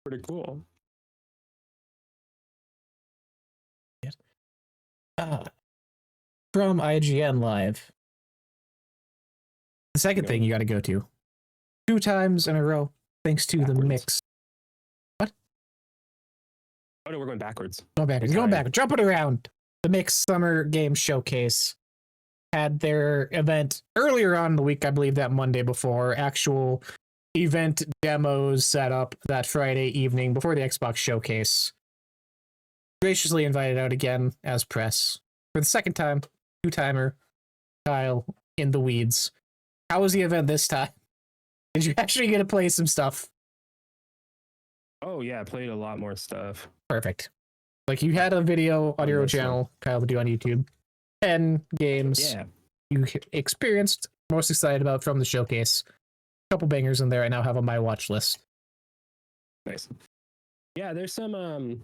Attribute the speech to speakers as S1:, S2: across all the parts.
S1: Pretty cool.
S2: From IGN Live. The second thing you got to go to 2 times in a row, thanks to the mix. What?
S1: Oh no, we're going backwards.
S2: Going back. Jump it around. The Mix Summer Game Showcase had their event earlier on in the week, I believe that Monday before. Actual event demos set up that Friday evening before the Xbox Showcase. Graciously invited out again as press for the second time. 2-timer, Kyle in the weeds. How was the event this time? Did you actually get to play some stuff?
S1: Oh yeah, I played a lot more stuff.
S2: Perfect. Like you had a video on your channel, Kyle, to do on YouTube. 10 games you experienced, most excited about from the showcase. A couple bangers in there I now have on my watch list.
S1: Nice. Yeah, there's some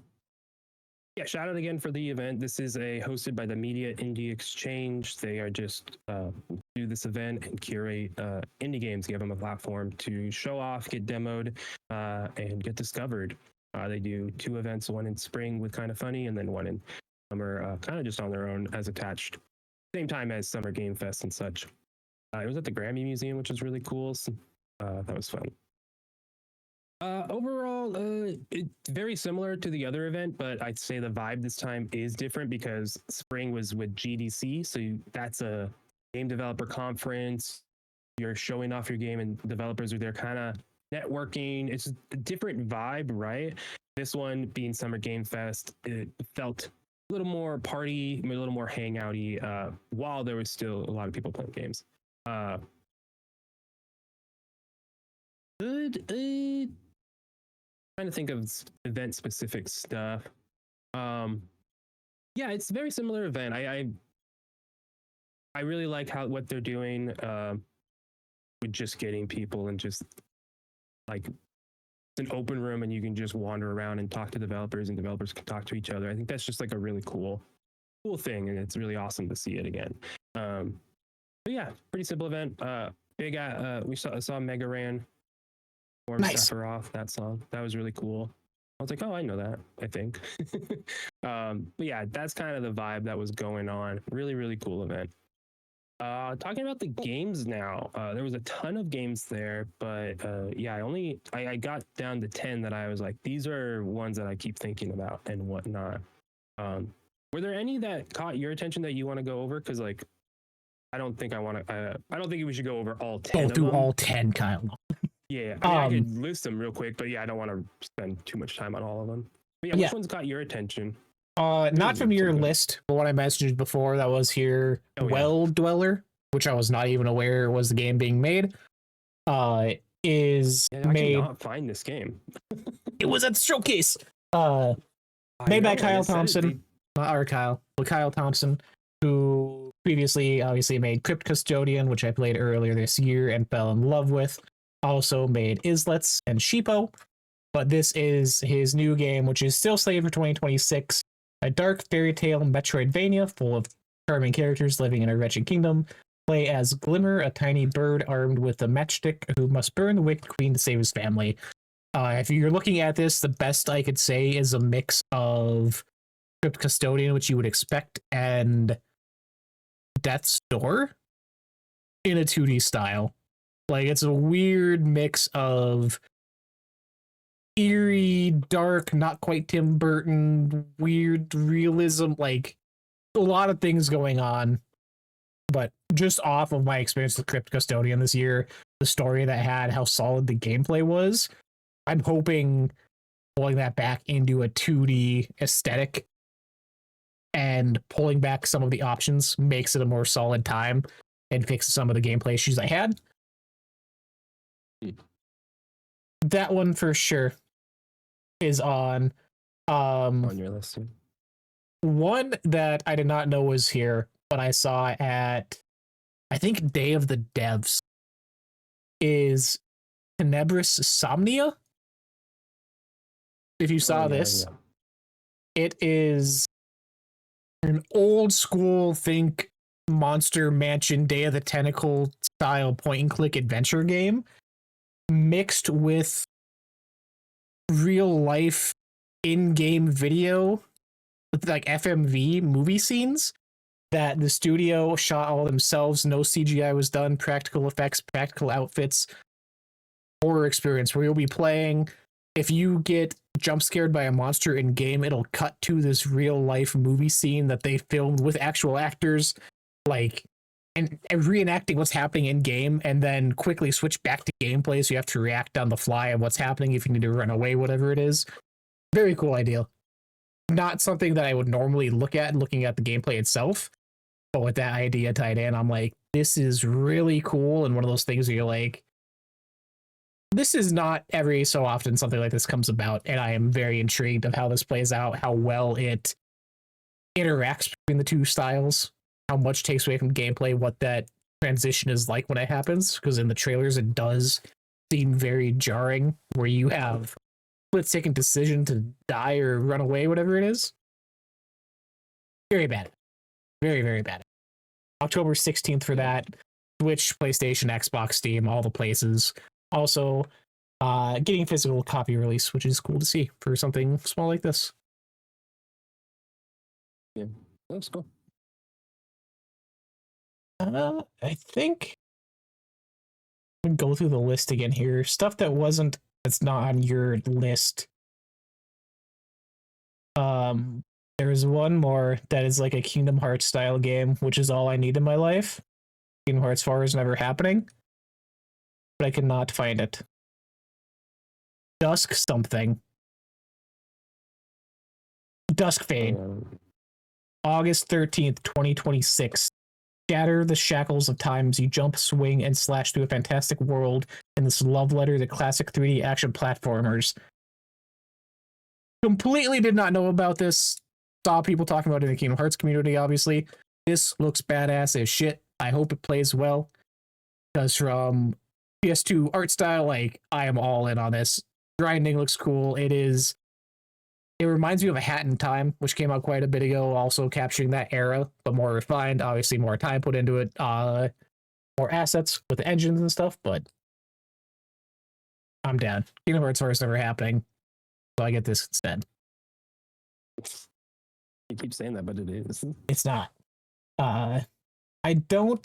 S1: shout out again for the event. This is hosted by the Media Indie Exchange. They are just do this event and curate indie games, give them a platform to show off, get demoed, and get discovered. They do 2 events, one in spring with Kind of Funny, and then one in summer, kind of just on their own as attached. Same time as Summer Game Fest and such. It was at the Grammy Museum, which was really cool. So, that was fun. Overall, it's very similar to the other event, but I'd say the vibe this time is different because spring was with GDC, so that's a game developer conference. You're showing off your game, and developers are there, kind of networking. It's a different vibe, right? This one being Summer Game Fest, it felt a little more party, a little more hangouty, while there was still a lot of people playing games. Good. Trying to think of event specific stuff. Yeah, it's a very similar event. I really like what they're doing with just getting people and just like it's an open room and you can just wander around and talk to developers and developers can talk to each other. I think that's just like a really cool thing, and it's really awesome to see it again. But yeah, pretty simple event. We saw Mega Ran.
S2: Nice.
S1: Off that song. That was really cool. I was like, oh, I know that, I think. But yeah, that's kind of the vibe that was going on. Really, really cool event. Talking about the games now, there was a ton of games there, but yeah, I got down to 10 that I was like, these are ones that I keep thinking about and whatnot. Were there any that caught your attention that you want to go over? Because like, I don't think we should go over all 10.
S2: Go through all 10, Kyle.
S1: Yeah, I could list them real quick, but yeah, I don't want to spend too much time on all of them. But yeah, which ones caught your attention?
S2: Not from your list, but what I mentioned before that was here, Well Dweller, which I was not even aware was the game being made. Is made. I
S1: cannot find this game.
S2: It was at the showcase. Made by Kyle Thompson, not our Kyle, but Kyle Thompson, who previously obviously made Crypt Custodian, which I played earlier this year and fell in love with. Also made Islets and Sheepo, but this is his new game, which is still slated for 2026. A dark fairy tale Metroidvania full of charming characters living in a wretched kingdom. Play as Glimmer, a tiny bird armed with a matchstick who must burn the wicked queen to save his family. If you're looking at this, the best I could say is a mix of Crypt Custodian, which you would expect, and Death's Door in a 2D style. Like, it's a weird mix of eerie, dark, not quite Tim Burton, weird realism, like a lot of things going on. But just off of my experience with Crypt Custodian this year, the story that had, how solid the gameplay was, I'm hoping pulling that back into a 2D aesthetic and pulling back some of the options makes it a more solid time and fixes some of the gameplay issues I had. That one for sure is on
S1: your list.
S2: One that I did not know was here, but I saw at I think Day of the Devs is Tenebris Somnia. If you saw this, it is an old school think Monster Mansion Day of the Tentacle style point and click adventure game mixed with real life in-game video with like FMV movie scenes that the studio shot all themselves. No CGI was done, practical effects, practical outfits, horror experience where you'll be playing. If you get jump scared by a monster in game, it'll cut to this real life movie scene that they filmed with actual actors, like and reenacting what's happening in game, and then quickly switch back to gameplay. So you have to react on the fly of what's happening if you need to run away, whatever it is. Very cool idea. Not something that I would normally look at looking at the gameplay itself, but with that idea tied in, I'm like, this is really cool. And one of those things where you're like, this is not every so often something like this comes about, and I am very intrigued of how this plays out, how well it interacts between the two styles, how much takes away from gameplay, what that transition is like when it happens. Because in the trailers, it does seem very jarring, where you have split-second decision to die or run away, whatever it is. Very bad, very very bad. October 16th for that. Switch, PlayStation, Xbox, Steam, all the places. Also, getting physical copy release, which is cool to see for something small like this.
S1: Yeah, that's cool.
S2: I think we can go through the list again here. Stuff that's not on your list. There's one more that is like a Kingdom Hearts style game, which is all I need in my life. Kingdom Hearts 4 is never happening, but I cannot find it. Dusk something. Dusk Fade. August 13th, 2026. Shatter the shackles of time as you jump, swing, and slash through a fantastic world in this love letter to classic 3D action platformers. Completely did not know about this. Saw people talking about it in the Kingdom Hearts community, obviously. This looks badass as shit. I hope it plays well. Because from PS2 art style, like, I am all in on this. Grinding looks cool. It reminds me of A Hat in Time, which came out quite a bit ago, also capturing that era, but more refined. Obviously, more time put into it, more assets with the engines and stuff, but I'm down. Kingdom Hearts 4 is never happening, so I get this instead.
S1: You keep saying that, but it is.
S2: It's not. I know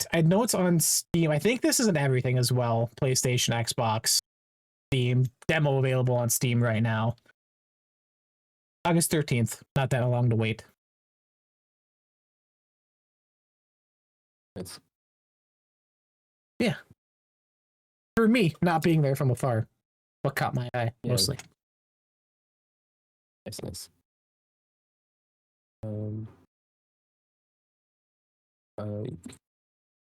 S2: it's on Steam. I think this is an everything as well. PlayStation, Xbox, Steam. Demo available on Steam right now. August 13th. Not that long to wait.
S1: Nice.
S2: Yeah. For me, not being there from afar, what caught my eye mostly.
S1: Nice.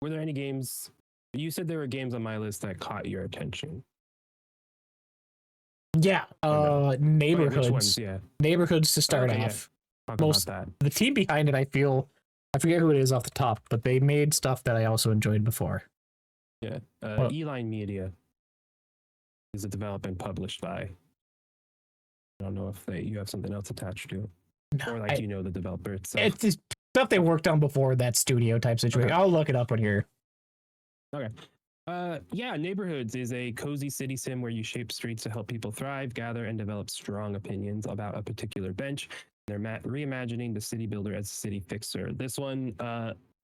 S1: Were there any games? You said there were games on my list that caught your attention.
S2: Yeah, Neighborhoods.
S1: Which ones? Yeah,
S2: Neighborhoods to start off.
S1: Yeah.
S2: Most
S1: about that.
S2: The team behind it, I forget who it is off the top, but they made stuff that I also enjoyed before.
S1: Yeah, Eline Media is a developed and published by. I don't know if you have something else attached to it,
S2: No,
S1: or like you know the developer itself.
S2: It's just stuff they worked on before that studio type situation. Okay. I'll look it up on here.
S1: Okay. Yeah, Neighborhoods is a cozy city sim where you shape streets to help people thrive, gather, and develop strong opinions about a particular bench. They're reimagining the city builder as a city fixer. This one,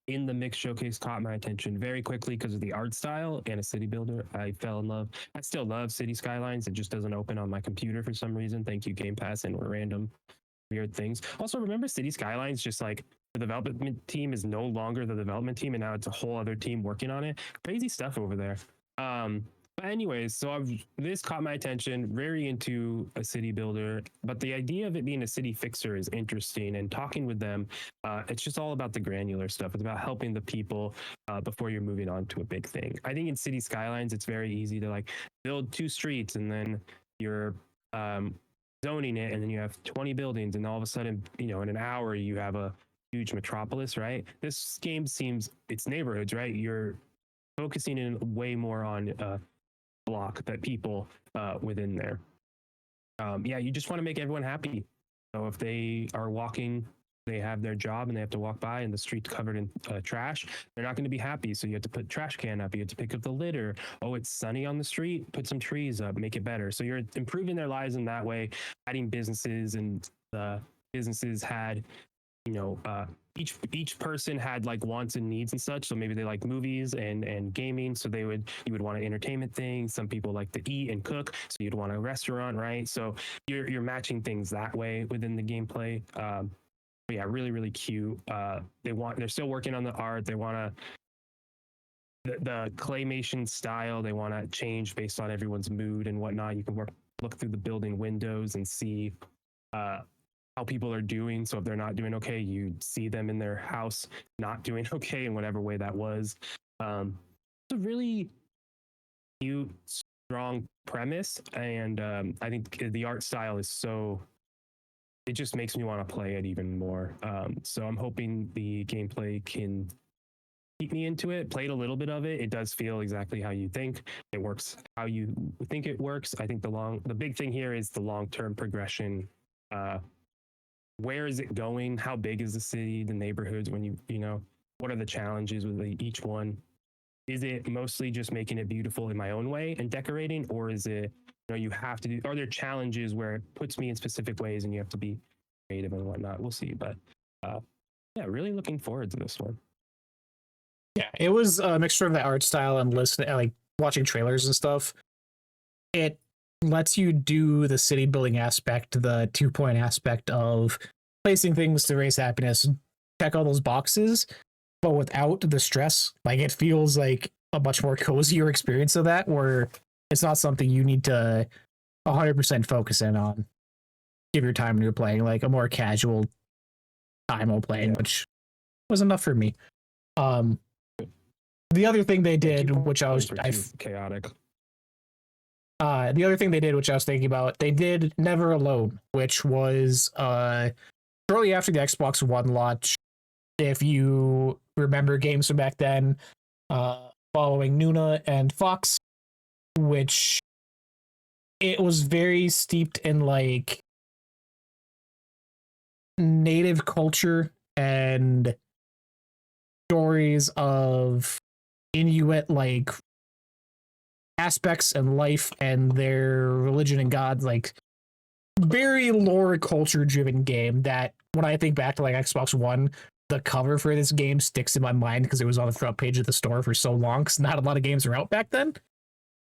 S1: in the mix showcase, caught my attention very quickly because of the art style and a city builder. I fell in love. I still love City Skylines. It just doesn't open on my computer for some reason. Thank you, Game Pass, and random weird things. Also, remember City Skylines, just like the development team is no longer the development team, and now it's a whole other team working on it. Crazy stuff over there. But anyways, so this caught my attention. Very into a city builder, but the idea of it being a city fixer is interesting. And talking with them, it's just all about the granular stuff. It's about helping the people before you're moving on to a big thing. I think in City Skylines, it's very easy to like build 2 streets, and then you're zoning it, and then you have 20 buildings, and all of a sudden, in an hour you have a huge metropolis, right? This game seems, it's Neighborhoods, right? You're focusing in way more on block that people within there. Yeah, you just want to make everyone happy. So if they are walking they have their job and they have to walk by and the street's covered in trash, they're not going to be happy. So you have to put trash can up, you have to pick up the litter. Oh, it's sunny on the street, put some trees up, make it better. So you're improving their lives in that way, adding businesses, and the businesses had, you know, each person had like wants and needs and such. So maybe they like movies and gaming, so you would want an entertainment thing. Some people like to eat and cook, so you'd want a restaurant, right? So you're matching things that way within the gameplay. Yeah, really, really cute. They're still working on the art. They want the claymation style. They want to change based on everyone's mood and whatnot. You can look through the building windows and see how people are doing. So if they're not doing okay, you see them in their house not doing okay in whatever way that was. It's a really cute, strong premise, and I think the art style is so. It just makes me want to play it even more. So I'm hoping the gameplay can keep me into it. Played a little bit of it. It does feel exactly how you think it works, how you think it works. I think the big thing here is the long-term progression. Where is it going? How big is the city, the neighborhoods? When you know, what are the challenges with each one? Is it mostly just making it beautiful in my own way and decorating, or is it, you know, you have to do? Are there challenges where it puts me in specific ways and you have to be creative and whatnot? We'll see, but yeah, really looking forward to this one.
S2: Yeah, it was a mixture of the art style and listening, like watching trailers and stuff. It lets you do the city building aspect, the 2-point aspect of placing things to raise happiness, check all those boxes, but without the stress. Like, it feels like a much more cozier experience of that, where it's not something you need to 100% focus in on. Give your time when you're playing, like a more casual time while playing, which was enough for me. The other thing they did, which
S1: chaotic.
S2: The other thing they did, which I was thinking about, they did Never Alone, which was shortly after the Xbox One launch. If you remember games from back then, following Nuna and Fox, which it was very steeped in like native culture and stories of Inuit like aspects and life and their religion and God, like very lore culture driven game that when I think back to like Xbox One, the cover for this game sticks in my mind because it was on the front page of the store for so long, because not a lot of games were out back then.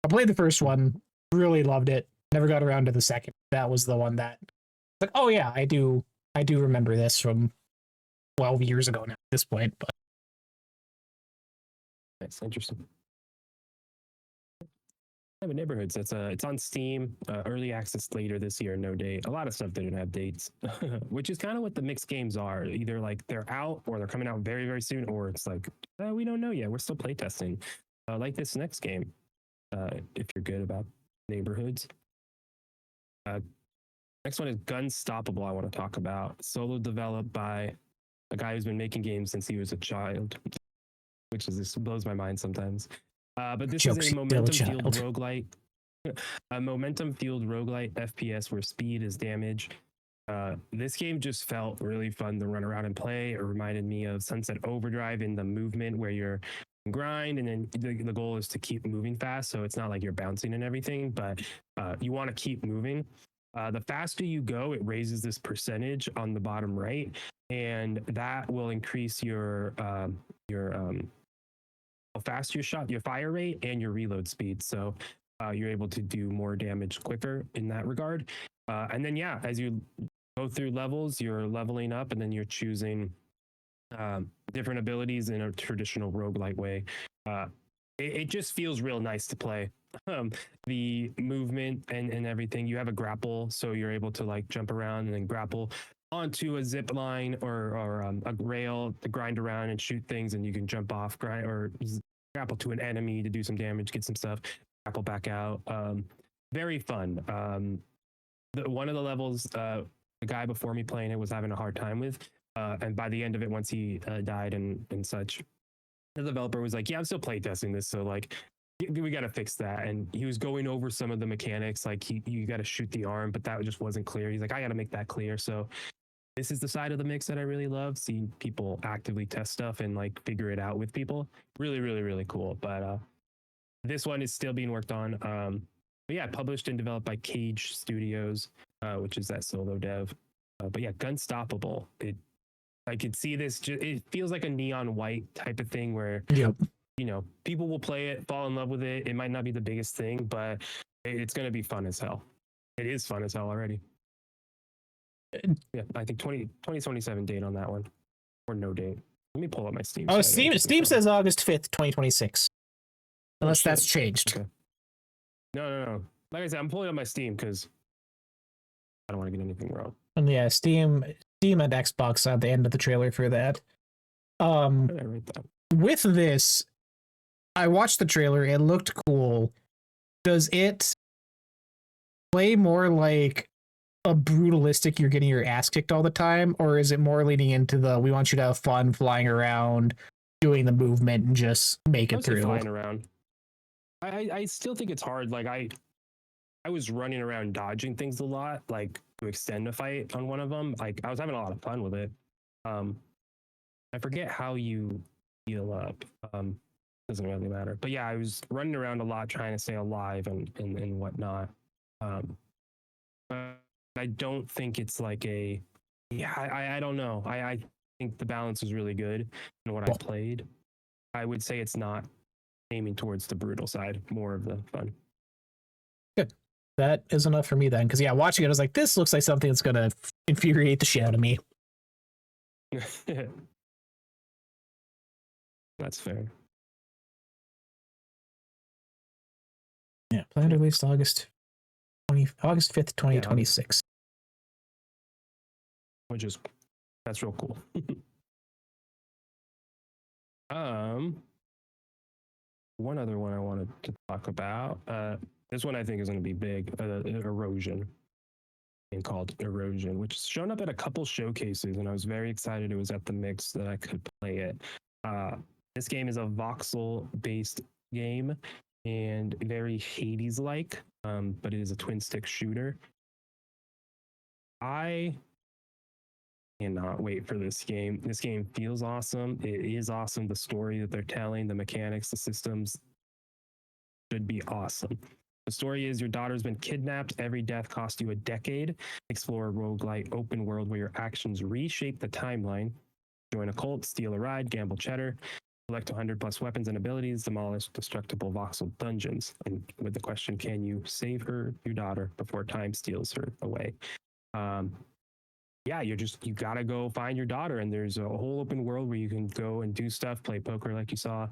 S2: I played the first one, really loved it, never got around to the second. That was the one that like, oh yeah, I do remember this from 12 years ago now at this point. But
S1: that's interesting. Yeah, but Neighborhoods, it's on Steam, early access later this year, no date. A lot of stuff didn't have dates, which is kind of what the mixed games are. Either like they're out or they're coming out very, very soon, or it's like, we don't know yet. We're still playtesting. Like this next game, if you're good about Neighborhoods. Next one is Gunstoppable, I want to talk about. Solo developed by a guy who's been making games since he was a child, which is this blows my mind sometimes. But this is a momentum-fueled roguelite. A momentum-fueled roguelite FPS where speed is damage. This game just felt really fun to run around and play. It reminded me of Sunset Overdrive in the movement where you're grind and then the goal is to keep moving fast. So it's not like you're bouncing and everything, but you want to keep moving. The faster you go, it raises this percentage on the bottom right, and that will increase your how fast you shot, your fire rate, and your reload speed. So you're able to do more damage quicker in that regard. And then, yeah, as you go through levels, you're leveling up, and then you're choosing different abilities in a traditional roguelite way. It just feels real nice to play. The movement and everything. You have a grapple, so you're able to like jump around and then grapple onto a zip line or a rail to grind around and shoot things, and you can jump off, or grapple to an enemy to do some damage, get some stuff, grapple back out. Very fun. One of the levels, the guy before me playing it was having a hard time with, and by the end of it, once he died and such, the developer was like, "Yeah, I'm still playtesting this, so like." We got to fix that. And he was going over some of the mechanics, like you got to shoot the arm, but that just wasn't clear. He's like, I got to make that clear. So this is the side of the mix that I really love, seeing people actively test stuff and like figure it out with people. Really, really, really cool. But this one is still being worked on. But yeah, published and developed by Cage Studios, which is that solo dev. But yeah, Gunstoppable. I could see this. It feels like a neon white type of thing where
S2: Yep.
S1: People will play it, fall in love with it. It might not be the biggest thing, but it's going to be fun as hell. It is fun as hell already. Yeah, I think 2027 date on that one, or no date. Let me pull up my Steam.
S2: Oh, Steam says August 5th, 2026. Unless that's changed.
S1: Okay. No. Like I said, I'm pulling up my Steam because I don't want to get anything wrong.
S2: And yeah, Steam and Xbox at the end of the trailer for that. With this, I watched the trailer. It looked cool. Does it play more like a brutalistic, you're getting your ass kicked all the time, or is it more leaning into the we want you to have fun flying around, doing the movement, and just make it through?
S1: Flying around. I still think it's hard. Like I was running around dodging things a lot, like to extend a fight on one of them. Like I was having a lot of fun with it. I forget how you heal up. Doesn't really matter. But yeah, I was running around a lot trying to stay alive and whatnot. But I don't think it's like I don't know. I think the balance is really good in what I played. I would say it's not aiming towards the brutal side, more of the fun.
S2: Good. That is enough for me then. Because yeah, watching it, I was like, this looks like something that's gonna infuriate the shit out of me.
S1: That's fair.
S2: Yeah, planned release August 5th, 2026.
S1: Which is that's real cool. One other one I wanted to talk about. This one I think is going to be big. Erosion. Game called Erosion, which has shown up at a couple showcases, and I was very excited it was at the mix that I could play it. This game is a voxel-based game and very Hades-like, but it is a twin-stick shooter. I cannot wait for this game. This game feels awesome. It is awesome. The story that they're telling, the mechanics, the systems should be awesome. The story is your daughter's been kidnapped. Every death costs you a decade. Explore a roguelite open world where your actions reshape the timeline. Join a cult, steal a ride, gamble cheddar, collect 100 plus weapons and abilities, demolish destructible voxel dungeons. And with the question, can you save your daughter before time steals her away? Yeah, you gotta go find your daughter, and there's a whole open world where you can go and do stuff, play poker like you saw,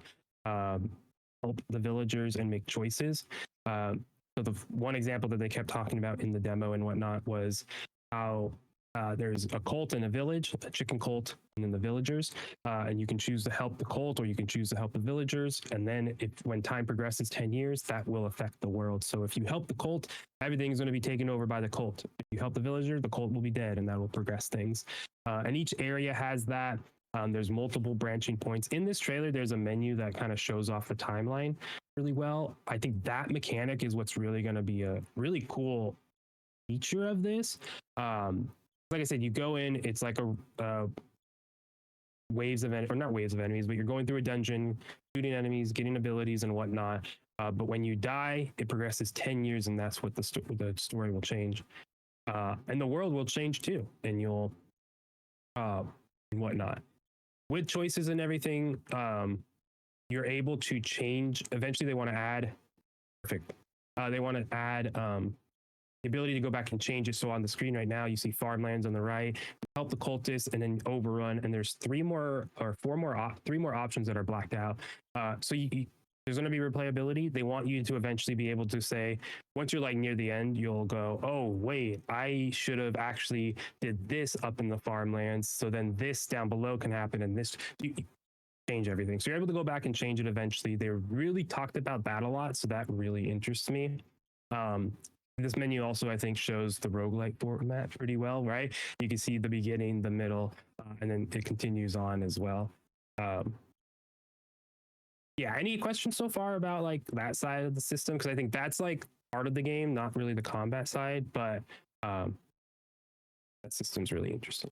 S1: help the villagers and make choices. So the one example that they kept talking about in the demo and whatnot was how there's a cult in a village, a chicken cult, and then the villagers, and you can choose to help the cult or you can choose to help the villagers. And then when time progresses 10 years, that will affect the world. So if you help the cult, everything is going to be taken over by the cult. If you help the villager, the cult will be dead, and that will progress things. And each area has that. There's multiple branching points. In this trailer, there's a menu that kind of shows off the timeline really well. I think that mechanic is what's really going to be a really cool feature of this. Like I said, you go in, it's like a waves of or not waves of enemies, but you're going through a dungeon, shooting enemies, getting abilities and whatnot. But when you die, it progresses 10 years, and that's what the story will change. And the world will change too, and you'll and whatnot. With choices and everything, you're able to change. Eventually, they want to add. Perfect. They want to add the ability to go back and change it. So on the screen right now, you see farmlands on the right, help the cultists, and then overrun. And there's three more options that are blacked out. So there's going to be replayability. They want you to eventually be able to say, once you're like near the end, you'll go, oh, wait, I should have actually did this up in the farmlands. So then this down below can happen. And this, you change everything. So you're able to go back and change it eventually. They really talked about that a lot. So that really interests me. This menu also, I think, shows the roguelike format pretty well, right? You can see the beginning, the middle, and then it continues on as well. Yeah, any questions so far about like that side of the system? Because I think that's like part of the game, not really the combat side, but that system's really interesting.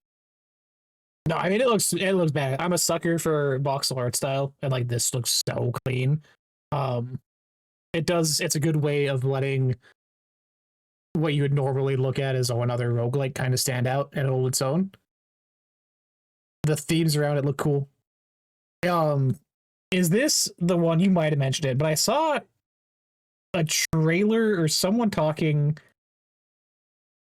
S2: No, I mean it looks bad. I'm a sucker for voxel art style, and like this looks so clean. Um, it's a good way of letting what you would normally look at as another roguelike kind of stand out and hold its own. The themes around it look cool. Um, is this the one you might have mentioned it, but I saw a trailer or someone talking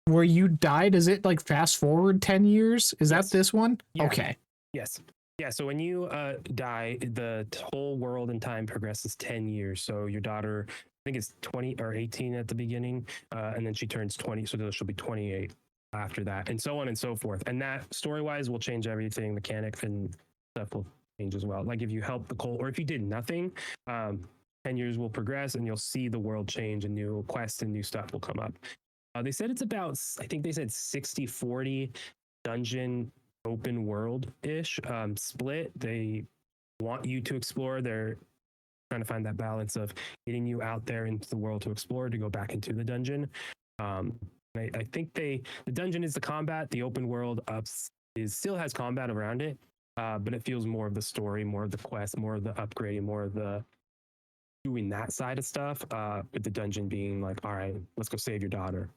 S2: where you died. Is it like fast forward 10 years? Is
S1: Yes.
S2: that this one?
S1: Yeah.
S2: Okay.
S1: Yes. Yeah. So when you die, the whole world and time progresses 10 years. So your daughter, I think it's 20 or 18 at the beginning, and then she turns 20. So she'll be 28 after that, and so on and so forth. And that story wise will change everything. Mechanics and stuff will change as well. Like if you help the cult, or if you did nothing, 10 years will progress and you'll see the world change and new quests and new stuff will come up. They said it's about, I think they said 60-40 dungeon open world ish split. They want you to explore. They're trying to find that balance of getting you out there into the world to explore, to go back into the dungeon. I think the dungeon is the combat. The open world still has combat around it, but it feels more of the story, more of the quest, more of the upgrading, more of the doing that side of stuff. With the dungeon being like, all right, let's go save your daughter.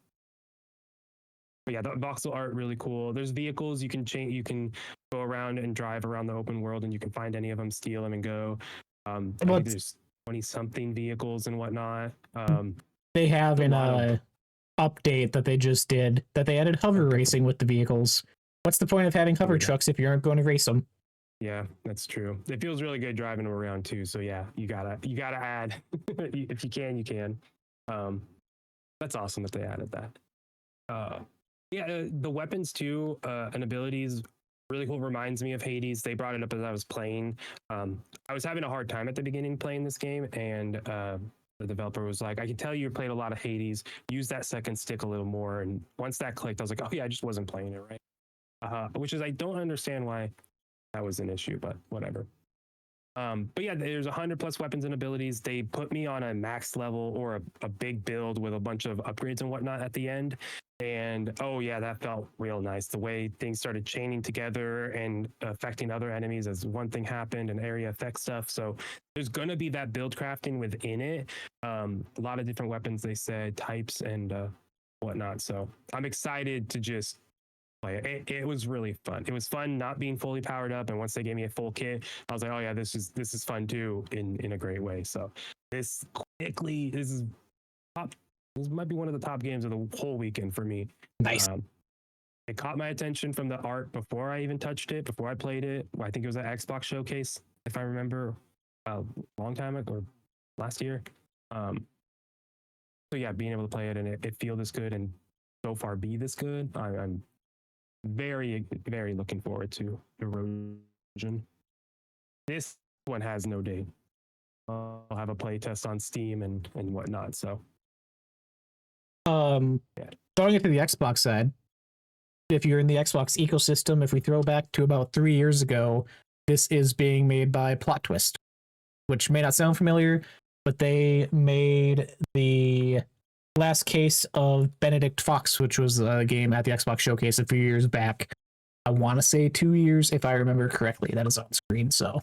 S1: But yeah, the voxel art really cool. There's vehicles you can change. You can go around and drive around the open world, and you can find any of them, steal them, and go. I think there's 20 something vehicles and whatnot.
S2: They have an update that they just did that they added hover racing with the vehicles. What's the point of having hover trucks if you aren't going to race them?
S1: Yeah, that's true. It feels really good driving them around too. So yeah, you gotta add if you can, you can. That's awesome that they added that. Yeah, the weapons too and abilities really cool. Reminds me of Hades. They brought it up as I was playing. I was having a hard time at the beginning playing this game, and the developer was like, "I can tell you played a lot of Hades. Use that second stick a little more." And once that clicked, I was like, "Oh yeah, I just wasn't playing it right." Which is I don't understand why that was an issue, but whatever. But yeah, there's 100+ weapons and abilities. They put me on a max level or a big build with a bunch of upgrades and whatnot at the end. And oh yeah, that felt real nice. The way things started chaining together and affecting other enemies as one thing happened and area effect stuff. So there's gonna be that build crafting within it. A lot of different weapons, they said, types and whatnot. So I'm excited to just play. It was really fun. It was fun not being fully powered up, and once they gave me a full kit, I was like, oh yeah, this is fun too in a great way. So this is top. This might be one of the top games of the whole weekend for me.
S2: Nice.
S1: It caught my attention from the art before I even touched it, before I played it. I think it was an Xbox showcase, if I remember, a long time ago or last year. So yeah, being able to play it and it feel this good and so far be this good, I'm very, very looking forward to Erosion. This one has no date. I'll have a play test on Steam and whatnot. So,
S2: going into the Xbox side, if you're in the Xbox ecosystem, if we throw back to about 3 years ago, this is being made by Plot Twist, which may not sound familiar, but they made the Last Case of Benedict Fox, which was a game at the Xbox Showcase a few years back. I want to say 2 years, if I remember correctly. That is on screen. So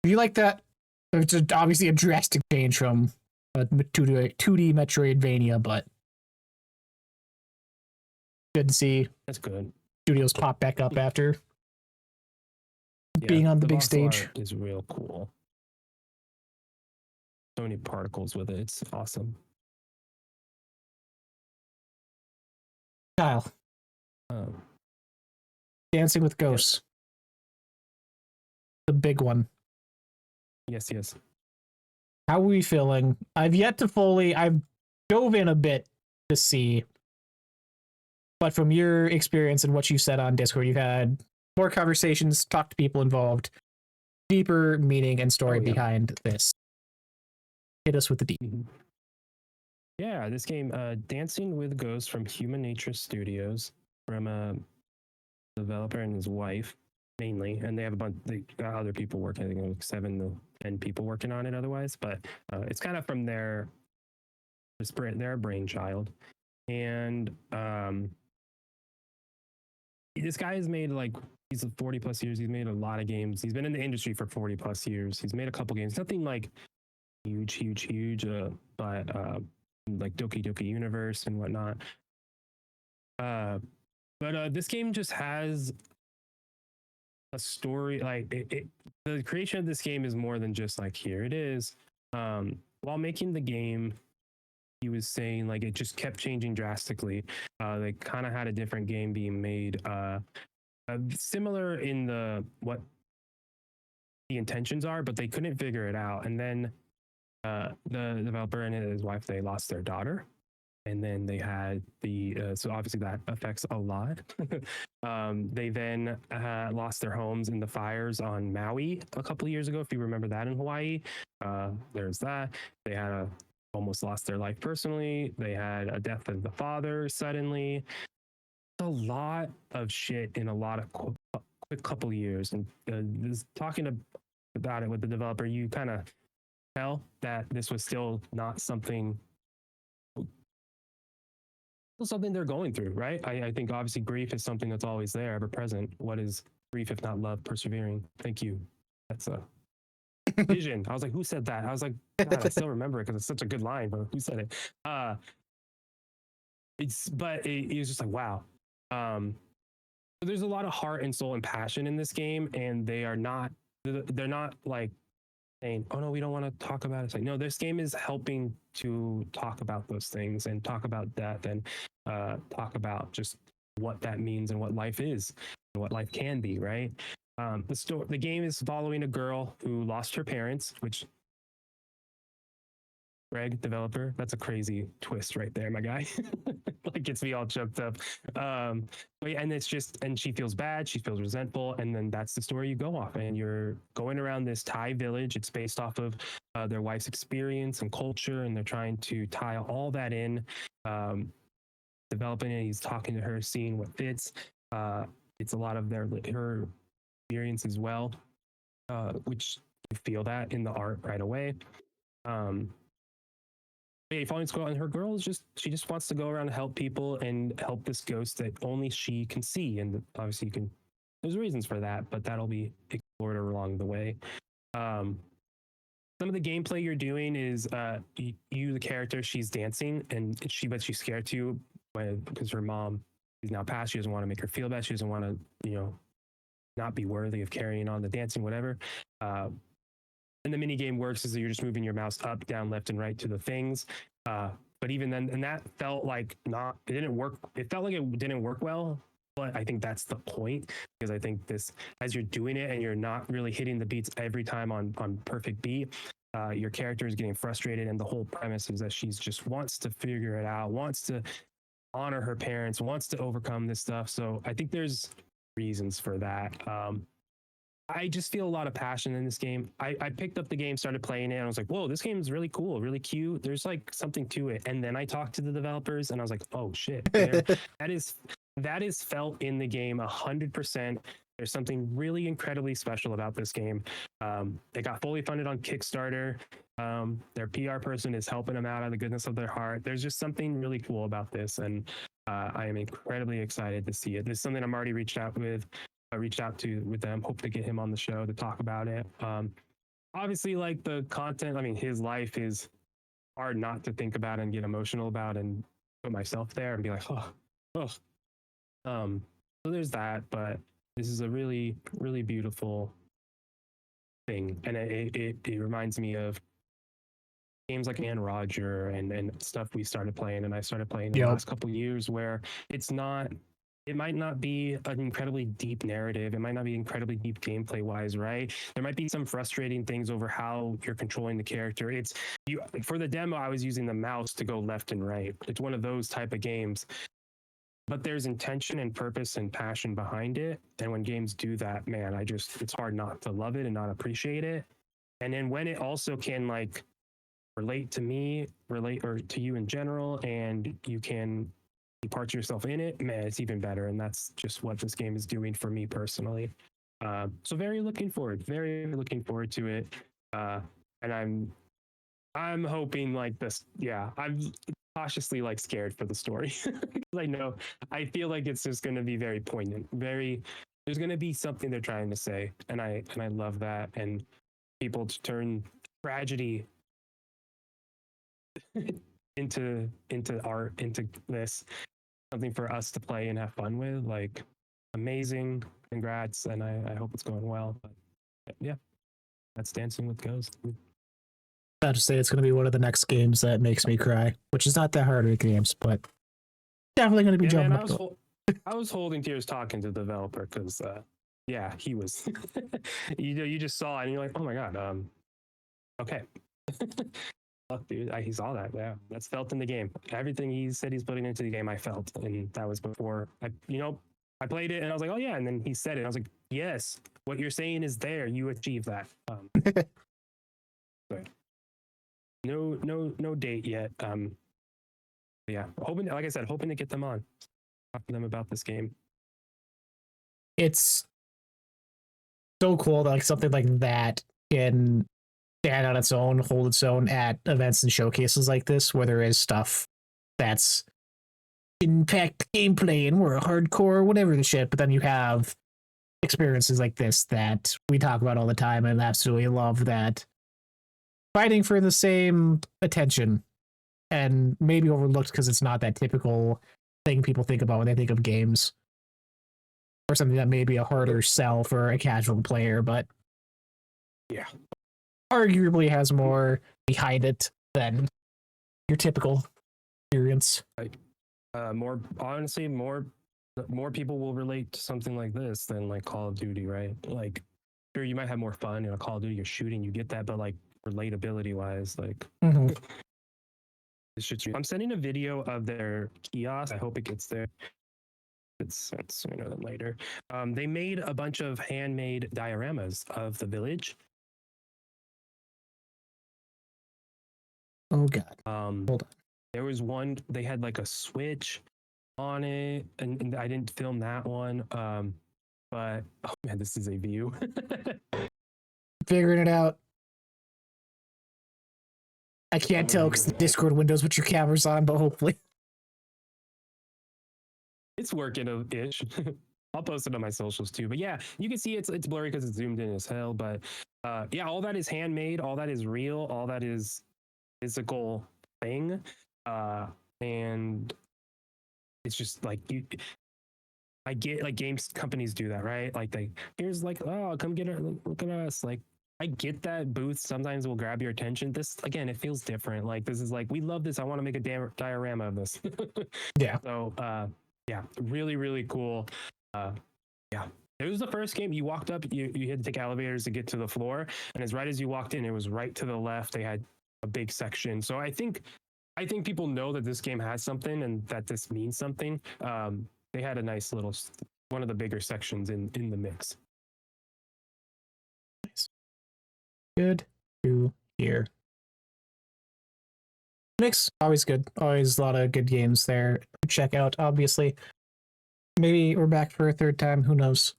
S2: if you like that, it's obviously a drastic change from a 2D Metroidvania, but good to see.
S1: That's good.
S2: Studios pop back up after being on the big stage.
S1: Is real cool. So many particles with it. It's awesome.
S2: Kyle. Dancing with Ghosts. Yes. The big one.
S1: Yes.
S2: How are we feeling? I've dove in a bit to see, but from your experience and what you said on Discord, you've had more conversations, talked to people involved, deeper meaning and story behind this. Hit us with the deep.
S1: Mm-hmm. Yeah, this game, Dancing with Ghosts from Human Nature Studios, from a developer and his wife, mainly, and they have a bunch of other people working. I think like 7 to 10 people working on it otherwise, but it's kind of from their brainchild. And this guy has made like He's 40 plus years. He's made a lot of games. He's been in the industry for 40 plus years. He's made a couple games. Nothing like huge, but like Doki Doki Universe and whatnot. But this game just has a story. Like the creation of this game is more than just like, here it is. While making the game, he was saying like it just kept changing drastically. They kind of had a different game being made, similar in what the intentions are, but they couldn't figure it out. And then the developer and his wife, they lost their daughter, and then they had so obviously that affects a lot. They then lost their homes in the fires on Maui a couple of years ago, if you remember that, in Hawaii. There's that. They had almost lost their life personally. They had a death of the father suddenly. A lot of shit in a lot of quick couple of years. And talking about it with the developer, you kind of tell that this was still not something they're going through, right? I think obviously grief is something that's always there, ever present. What is grief if not love persevering? Thank you. That's a vision. I was like, who said that? I was like, God, I still remember it because it's such a good line, but who said it? It was just like, wow. There's a lot of heart and soul and passion in this game, and they're not like saying, oh no, we don't want to talk about it. It's like, no, this game is helping to talk about those things and talk about death and talk about just what that means and what life is and what life can be, right? The game is following a girl who lost her parents, which Greg, developer, that's a crazy twist right there, my guy. Like gets me all choked up. And she feels bad, she feels resentful, and then that's the story you go off, and you're going around this Thai village. It's based off of their wife's experience and culture, and they're trying to tie all that in, developing it. He's talking to her, seeing what fits. It's a lot of her experience as well, which you feel that in the art right away. Following school, and her girl is she just wants to go around and help people and help this ghost that only she can see. And obviously there's reasons for that, but that'll be explored along the way. Some of the gameplay you're doing is you, the character, she's dancing, and she's scared to, because her mom is now passed. She doesn't want to make her feel bad. She doesn't want to, not be worthy of carrying on the dancing, whatever. And the mini game works is that you're just moving your mouse up, down, left, and right to the things. But even then, and that felt like it didn't work. It felt like it didn't work well, but I think that's the point, because I think as you're doing it and you're not really hitting the beats every time on perfect beat, your character is getting frustrated. And the whole premise is that she's just wants to figure it out, wants to honor her parents, wants to overcome this stuff. So I think there's reasons for that. I just feel a lot of passion in this game. I picked up the game, started playing it, and I was like, whoa, this game is really cool, really cute. There's like something to it. And then I talked to the developers and I was like, oh shit, that is felt in the game 100%. There's something really incredibly special about this game. They got fully funded on Kickstarter. Their PR person is helping them out of the goodness of their heart. There's just something really cool about this. And I am incredibly excited to see it. This is something I'm already reached out with them, hope to get him on the show to talk about it. Obviously, like the content, I mean, his life is hard not to think about and get emotional about and put myself there and be like, oh. So there's that, but this is a really, really beautiful thing. And it reminds me of games like Anne Roger and stuff we started playing, and I started playing in the last couple of years, where it might not be an incredibly deep narrative. It might not be incredibly deep gameplay wise, right? There might be some frustrating things over how you're controlling the character. For the demo, I was using the mouse to go left and right. It's one of those type of games, but there's intention and purpose and passion behind it. And when games do that, man, it's hard not to love it and not appreciate it. And then when it also can like relate to me, or to you in general, and you can parts yourself in it, man, it's even better. And that's just what this game is doing for me personally. So very looking forward to it. And I'm hoping like this. Yeah, I'm cautiously like scared for the story. I feel like it's just going to be very poignant, very there's going to be something they're trying to say, and I love that. And people to turn tragedy into art, into this something for us to play and have fun with. Like, amazing, congrats, and I hope it's going well. But yeah, that's Dancing with Ghosts.
S2: I'll just say it's going to be one of the next games that makes me cry, which is not that hard of games, but definitely going to be
S1: Yeah,
S2: jumping
S1: man,
S2: up to it.
S1: I was holding tears talking to the developer because yeah, he was you just saw it and you're like, oh my god, okay. Fuck, dude, he saw that. Yeah, that's felt in the game. Everything he said he's putting into the game, I felt, and that was before I played it, and I was like, oh yeah, and then he said it, and I was like, yes, what you're saying is there. You achieved that. But no date yet. Yeah, hoping, like I said, hoping to get them on, talk to them about this game.
S2: It's so cool that like something like that can stand on its own, hold its own at events and showcases like this, where there is stuff that's impact gameplay and we're hardcore, whatever the shit. But then you have experiences like this that we talk about all the time, and absolutely love that fighting for the same attention and maybe overlooked because it's not that typical thing people think about when they think of games, or something that may be a harder sell for a casual player, but
S1: yeah,
S2: arguably has more behind it than your typical experience.
S1: More honestly, more people will relate to something like this than like Call of Duty, right? Like, sure, you might have more fun in a Call of Duty, you're shooting, you get that, but like relatability wise, like it's just, I'm sending a video of their kiosk. I hope it gets there. It's sooner than later. They made a bunch of handmade dioramas of the village.
S2: Oh god.
S1: Hold on. There was one, they had like a switch on it, and I didn't film that one. But oh man, this is a view.
S2: Figuring it out. I can't tell because the Discord window's with your camera's on, but hopefully
S1: it's working ish. I'll post it on my socials too. But yeah, you can see it's blurry because it's zoomed in as hell. But yeah, all that is handmade, all that is real, all that is physical thing. And it's just like I get like games companies do that, right? Like here's like, oh, come get it, look at us. Like, I get that booths sometimes will grab your attention. This, again, it feels different. Like, this is like, we love this. I want to make a diorama of this.
S2: yeah.
S1: So yeah, really, really cool. Yeah. It was the first game you walked up, you had to take elevators to get to the floor. And as right as you walked in, it was right to the left. They had a big section. So I think people know that this game has something and that this means something. They had a nice little, one of the bigger sections in the mix.
S2: Nice. Good to hear. Mix, always good. Always a lot of good games there to check out, obviously. Maybe we're back for a third time. Who knows?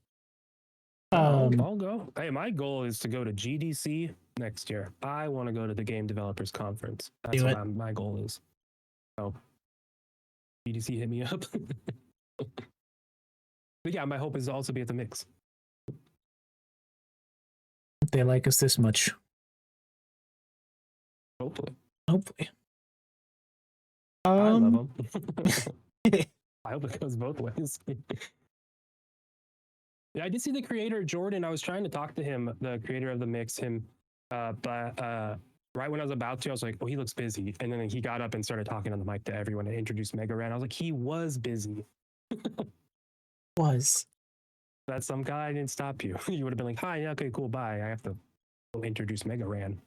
S1: I'll go. Hey, my goal is to go to GDC next year. I want to go to the Game Developers Conference. That's what my goal is. So, GDC, hit me up. But yeah, my hope is to also be at the mix.
S2: If they like us this much.
S1: Hopefully.
S2: I
S1: love them. I hope it goes both ways. Yeah, I did see the creator Jordan. I was trying to talk to him, the creator of the mix, but right when I was about to, I was like, oh, he looks busy. And then he got up and started talking on the mic to everyone and introduced Mega Ran. I was like, he was busy. That's some guy. I didn't stop you. You would have been like, hi, yeah, okay, cool, bye. I have to introduce Mega Ran.